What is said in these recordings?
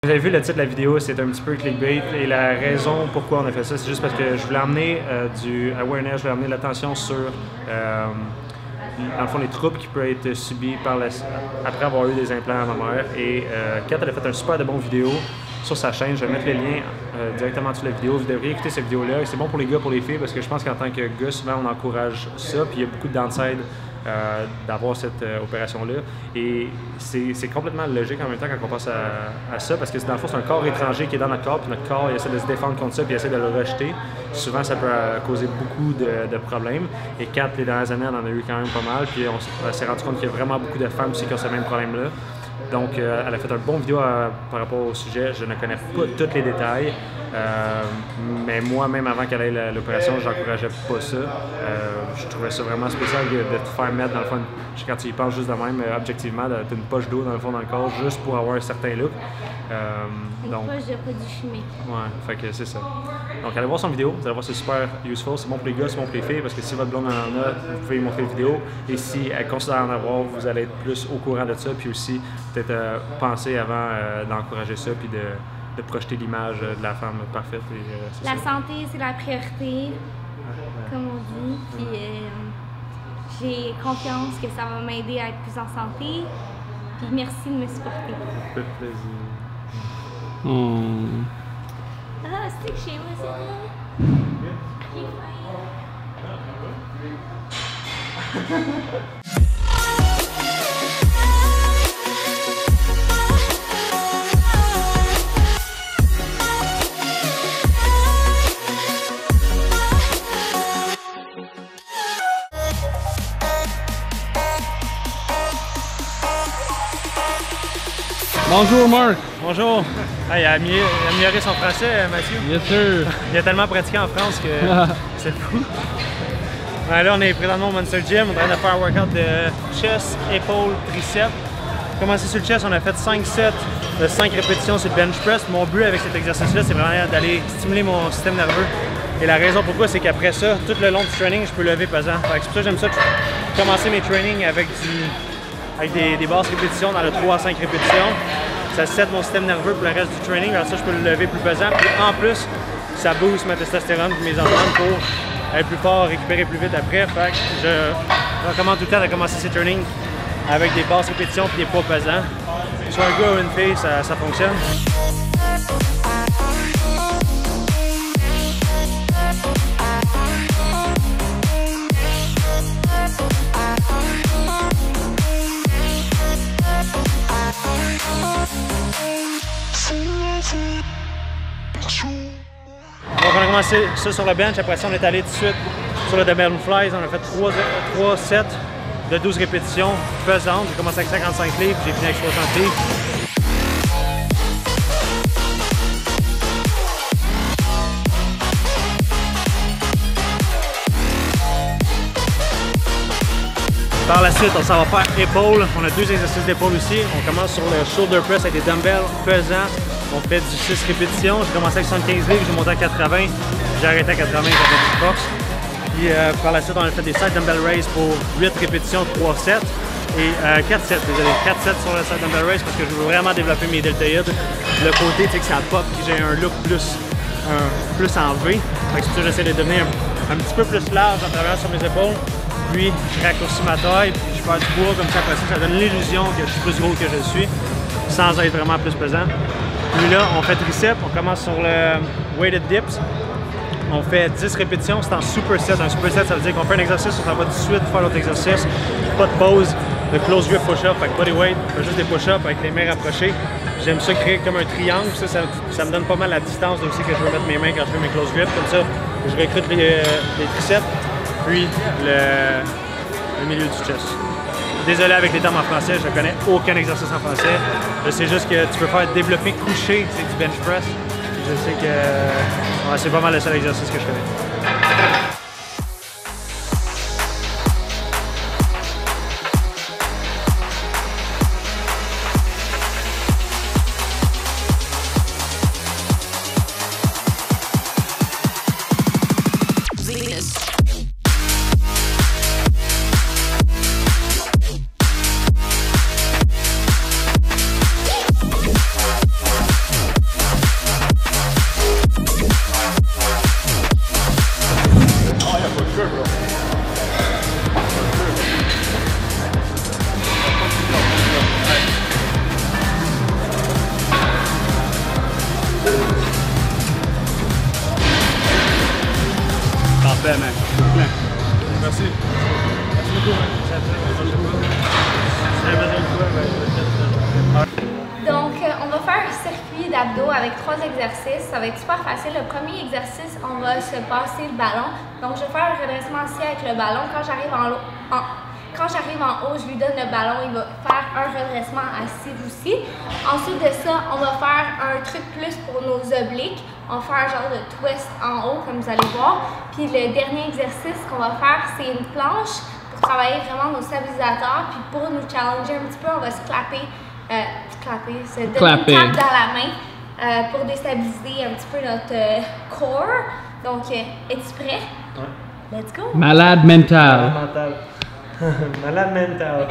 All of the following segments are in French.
Vous avez vu le titre de la vidéo, c'est un petit peu clickbait et la raison pourquoi on a fait ça, c'est juste parce que je voulais amener du awareness, je voulais amener l'attention sur dans le fond les troubles qui peuvent être subis après avoir eu des implants à ma mère. Et Kat, elle a fait un super de bon vidéo sur sa chaîne. Je vais mettre le lien directement sous la vidéo. Vous devriez écouter cette vidéo-là. C'est bon pour les gars, pour les filles, parce que je pense qu'en tant que gars, souvent on encourage ça, puis il y a beaucoup de downside d'avoir cette opération-là. Et c'est complètement logique en même temps quand on pense à ça, parce que dans le fond, c'est un corps étranger qui est dans notre corps, puis notre corps il essaie de se défendre contre ça, puis il essaie de le rejeter. Souvent, ça peut causer beaucoup de problèmes. Et Kat, les dernières années, on en a eu quand même pas mal, puis on s'est rendu compte qu'il y a vraiment beaucoup de femmes aussi qui ont ce même problème-là. Donc, elle a fait un bon vidéo par rapport au sujet. Je ne connais pas tous les détails, mais moi, même avant qu'elle ait l'opération, j'encourageais pas ça. Je trouvais ça vraiment spécial de te faire mettre, dans le fond, quand tu y penses juste de même, objectivement, d'une poche d'eau dans le fond dans le corps, juste pour avoir un certain look. Une poche de produits chimiques. Ouais, fait que c'est ça. Donc, allez voir son vidéo, vous allez voir, c'est super useful. C'est bon pour les gars, c'est bon pour les filles, parce que si votre blonde en a, vous pouvez lui montrer la vidéo. Et si elle considère en avoir, vous allez être plus au courant de ça, puis aussi peut-être penser avant d'encourager ça, puis de projeter l'image de la femme parfaite. Et, la santé, c'est la priorité, comme on dit. Puis j'ai confiance que ça va m'aider à être plus en santé. Puis merci de me supporter. Ça fait plaisir. Ah, c'est que chez moi, c'est là. Bonjour Marc! Bonjour! Ah, il a amélioré son français, Mathieu. Bien sûr! Il a tellement pratiqué en France que c'est fou. Ouais, là, on est présentement au Monster Gym. On est en train de faire un workout de chest, épaules, triceps. Pour commencer sur le chest, on a fait 5 sets de 5 répétitions sur le bench press. Mon but avec cet exercice-là, c'est vraiment d'aller stimuler mon système nerveux. Et la raison pourquoi, c'est qu'après ça, tout le long du training, je peux lever pesant. C'est pour ça que j'aime ça commencer mes trainings avec des basses répétitions dans le 3 à 5 répétitions. Ça set mon système nerveux pour le reste du training, alors ça je peux le lever plus pesant. Puis en plus, ça booste ma testostérone et mes hormones pour être plus fort, récupérer plus vite après. Fait que je recommande tout le temps de commencer ces trainings avec des basses répétitions et des poids pesants. Soit un gars ou une fille, ça fonctionne. Donc on a commencé ça sur le bench, après ça on est allé tout de suite sur le dumbbell flies, on a fait 3 sets de 12 répétitions pesantes. J'ai commencé avec 55 livres, j'ai fini avec 60 livres. Par la suite, on s'en va faire épaules. On a 2 exercices d'épaule aussi. On commence sur le shoulder press avec des dumbbells pesants. On fait du 6 répétitions. J'ai commencé avec 75 livres, j'ai monté à 80. J'ai arrêté à 80, j'ai fait du force. Puis par la suite, on a fait des side dumbbell raise pour 8 répétitions, 3 sets. Et 4 sets, désolé, 4 sets sur le side dumbbell raise parce que je veux vraiment développer mes deltoïdes. Le côté, tu sais que ça pop, que j'ai un look plus en V. C'est pour ça que j'essaie de devenir un petit peu plus large en travaillant sur mes épaules. Puis je raccourcis ma taille, puis je perds du poids, comme ça, après ça donne l'illusion que je suis plus gros que je suis, sans être vraiment plus pesant. Puis là, on fait triceps, on commence sur le weighted dips. On fait 10 répétitions, c'est en superset. Un superset, ça veut dire qu'on fait un exercice, on s'en va tout de suite faire l'autre exercice. Pas de pause, de close grip push-up, avec bodyweight, on fait juste des push-ups avec les mains rapprochées. J'aime ça créer comme un triangle, ça me donne pas mal la distance aussi que je veux mettre mes mains quand je fais mes close grip. Comme ça, je recrute les triceps. Puis le milieu du chest. Désolé avec les termes en français, je ne connais aucun exercice en français. Je sais juste que tu peux faire développer couché, c'est du bench press. Je sais que c'est pas mal le seul exercice que je connais. circuit d'abdos avec 3 exercices. Ça va être super facile. Le premier exercice, on va se passer le ballon. Donc, je vais faire un redressement assis avec le ballon. Quand j'arrive en haut, je lui donne le ballon. Il va faire un redressement assis aussi. Ensuite de ça, on va faire un truc plus pour nos obliques. On va faire un genre de twist en haut, comme vous allez voir. Puis le dernier exercice qu'on va faire, c'est une planche pour travailler vraiment nos stabilisateurs. Puis pour nous challenger un petit peu, on va se clapper, se donner une tape dans la main pour déstabiliser un petit peu notre corps. Donc, es-tu prêt? Ouais. Let's go! Malade mental. Malade mental.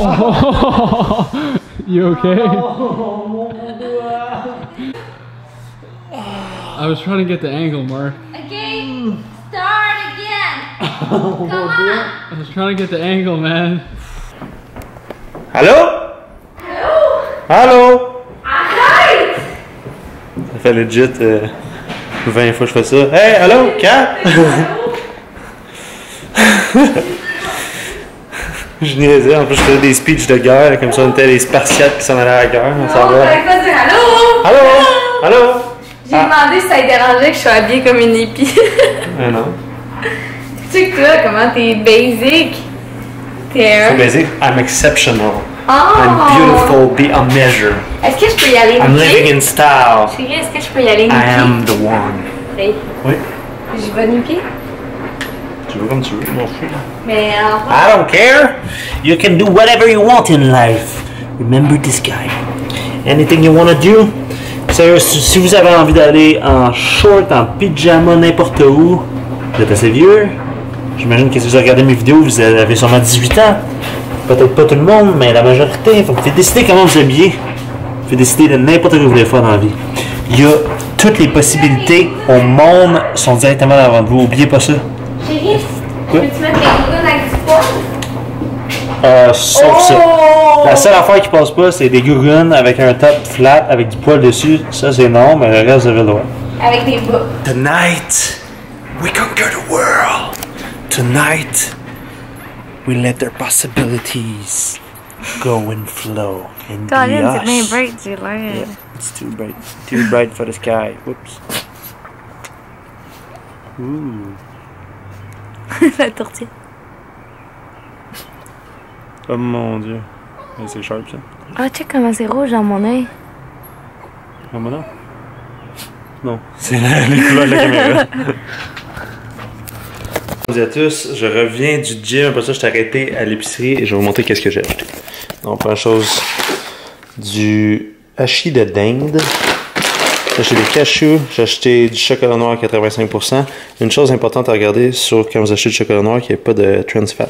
Oh, you okay? Oh, mon doigt. I was trying to get the angle, Mark. Okay, start again! Come on! I was trying to get the angle, man. Allô? Allô? Allô? Arrête! Ça fait legit 20 fois que je fais ça. Hey, allô, Kat? Je niaisais, en plus je faisais des speeches de guerre, comme ça on était les Spartiates qui s'en allaient à la guerre. On s'en va. Fallait pas dire allô! Allô? Allô? J'ai demandé si ça te dérangeait que je sois habillée comme une hippie. Ah non. Tu sais que toi, comment t'es basic? T'es So basic, I'm exceptional. Oh! I'm beautiful beyond measure. Est-ce que je peux y aller I'm nu living pied? in style. Chérie, est-ce que je peux y aller nu I pied? am the one. Oui. Oui. Je vais nu pied? Tu veux comme tu veux, mon fils. Mais alors, I don't care. You can do whatever you want in life. Remember this guy. Anything you want to do. Sérieux, si vous avez envie d'aller en short, en pyjama, n'importe où, vous êtes assez vieux. J'imagine que si vous regardez mes vidéos, vous avez sûrement 18 ans. Peut-être pas tout le monde, mais la majorité. Vous pouvez décider comment vous habiller. Vous pouvez décider de n'importe quoi vous voulez faire dans la vie. Il y a toutes les possibilités au monde sont directement devant vous. Oubliez pas ça. chérie, Quoi? peux-tu mettre les gougounes avec du poil? Sauf ça. Oh! La seule affaire qui passe pas, c'est des gougounes avec un top flat avec du poil dessus. Ça, c'est non, mais le reste, vous avez le droit. Avec des bas. Tonight, we conquer the world. Tonight, we let their possibilities go and flow. And Colin, c'est bien us. bright, j'ai l'air. Yeah, it's too bright. Too bright for the sky. Whoops. Ooh. La tourtière. Oh mon dieu. C'est sharp ça. Ah, check comment c'est rouge dans mon œil. Ah, mon nom? Non, c'est les couleurs de la caméra. Bonjour à tous, je reviens du gym. Après ça, je t'ai arrêté à l'épicerie et je vais vous montrer qu'est-ce que j'ai acheté. Donc, première chose, du hachis de dinde. J'ai acheté des cashews, j'ai acheté du chocolat noir à 85%. Une chose importante à regarder sur quand vous achetez du chocolat noir, qu'il n'y ait pas de trans fat.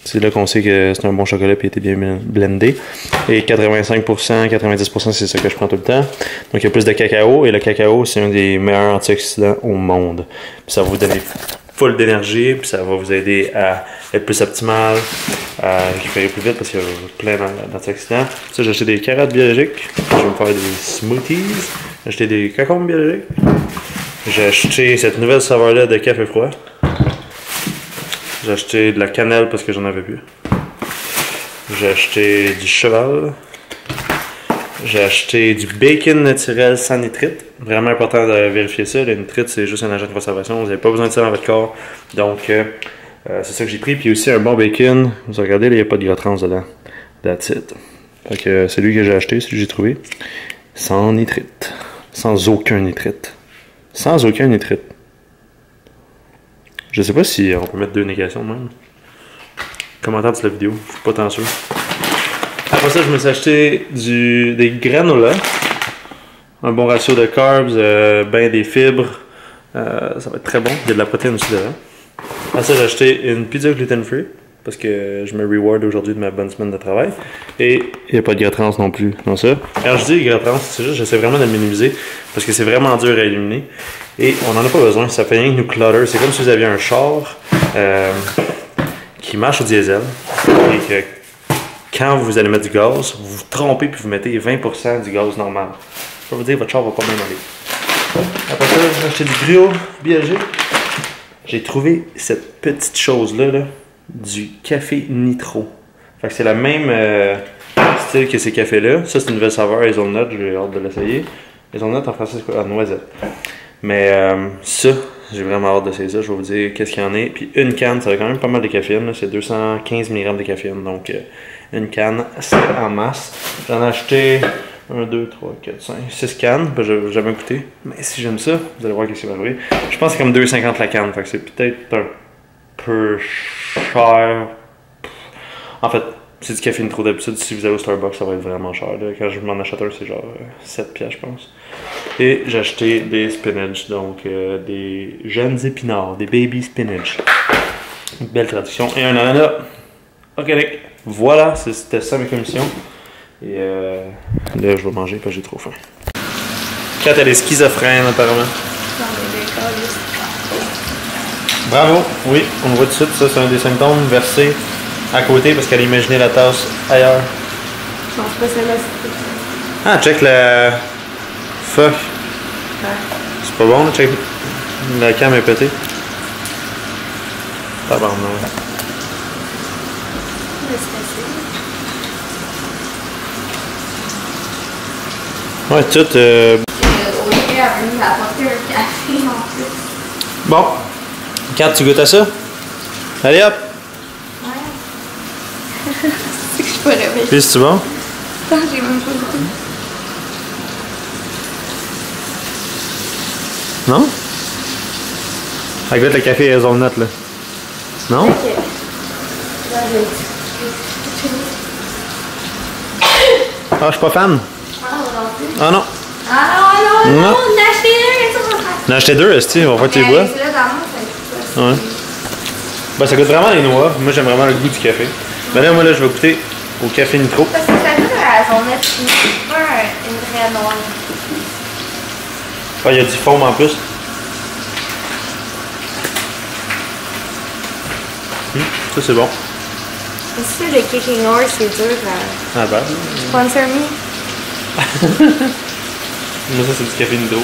C'est là qu'on sait que c'est un bon chocolat et il a été bien blendé. Et 85%, 90% c'est ça que je prends tout le temps. Donc il y a plus de cacao et le cacao c'est un des meilleurs antioxydants au monde. Puis ça va vous donner full d'énergie, puis ça va vous aider à être plus optimal, à récupérer plus vite parce qu'il y a plein d'antioxydants. Ça j'ai acheté des carottes biologiques, je vais me faire des smoothies. J'ai acheté des concombres biologiques. J'ai acheté cette nouvelle saveur là de café froid. J'ai acheté de la cannelle parce que j'en avais plus. J'ai acheté du cheval. J'ai acheté du bacon naturel sans nitrite. Vraiment important de vérifier ça. Le nitrite, c'est juste un agent de conservation. Vous n'avez pas besoin de ça dans votre corps. Donc, c'est ça que j'ai pris. Puis aussi un bon bacon. Vous regardez, là, il n'y a pas de gras trans dedans. That's it. Fait que c'est lui que j'ai acheté, celui que j'ai trouvé. Sans nitrite. Sans aucun nitrite. Sans aucun nitrite. Je sais pas si on peut mettre 2 négations même. Commentaire de la vidéo, je suis pas tant sûr. Après ça, je me suis acheté des granola. Un bon ratio de carbs, ben des fibres. Ça va être très bon. Il y a de la protéine aussi dedans. Après ça, j'ai acheté une pizza gluten free. Parce que je me reward aujourd'hui de ma bonne semaine de travail. Et il n'y a pas de gras trans non plus dans ça. Quand je dis gras trans, c'est juste j'essaie vraiment de le minimiser. Parce que c'est vraiment dur à éliminer. Et on n'en a pas besoin. Ça fait rien que nous clutter. C'est comme si vous aviez un char qui marche au diesel. Et que quand vous allez mettre du gaz, vous vous trompez puis vous mettez 20% du gaz normal. Je peux vous dire, votre char va pas bien aller. Après ça, j'ai acheté du griot BLG. J'ai trouvé cette petite chose-là, là, du café nitro. Fait que c'est le même style que ces cafés-là. Ça, c'est une nouvelle saveur hazelnut, j'ai hâte de l'essayer. Hazelnut en français, c'est quoi? Ah, noisette. Mais ça, j'ai vraiment hâte d'essayer ça. Je vais vous dire qu'est-ce qu'il y en a. Puis une canne, ça a quand même pas mal de caféine. C'est 215 mg de caféine. Donc une canne, c'est en masse. J'en ai acheté 1, 2, 3, 4, 5, 6 cannes. Ben, je n'ai jamais goûté. Mais si j'aime ça, vous allez voir qu'est-ce qui va arriver. Je pense que c'est comme 2,50 la canne. Fait que c'est peut-être un peu cher. En fait, c'est du café nitro d'habitude. Si vous allez au Starbucks, ça va être vraiment cher. Là. Quand je m'en achète un, c'est genre 7 piastres, je pense. Et j'ai acheté des spinach, donc des jeunes épinards, des baby spinach. Une belle traduction. Et un ananas organique. Voilà, c'était ça mes commissions. Et là, je vais manger parce que j'ai trop faim. Kat, elle est schizophrène apparemment. Bravo, oui, on voit tout de suite, ça c'est un des symptômes versé à côté parce qu'elle a imaginé la tasse ailleurs. Non, c'est pas celle-là. Ah, check la... Fuck. Ouais. C'est pas bon, là, check. La cam est pétée. Tabarnak. Ouais, tout. Olivier a venu m'apporter un café en plus. Bon. Kat, tu goûtes à ça? Allez hop! Ouais. C'est que je suis pas réveillée. Puis, c'est bon? Non, j'ai même pas goûté. Non? Ça goûte le café hazelnut, là. Non? Ok. Là, Ah, je suis pas fan. Ah, non plus. Ah non. Ah non, non, Non. non, d'acheter un, ça va faire. On a acheté deux, esti, on va voir tes bois. Là, dans moi, ça Ouais. Ben, ça goûte vraiment les noix. Moi, j'aime vraiment le goût du café. Ben là, moi, là, je vais goûter au café nitro. Parce que ça goûte à son net, c'est pas une vraie noix. Ah, il y a du foam en plus. Ça, c'est bon. Aussi, le kicking horse, c'est dur à... Ah, ben. Sponsor me. Moi, ça, c'est du café nitro, là.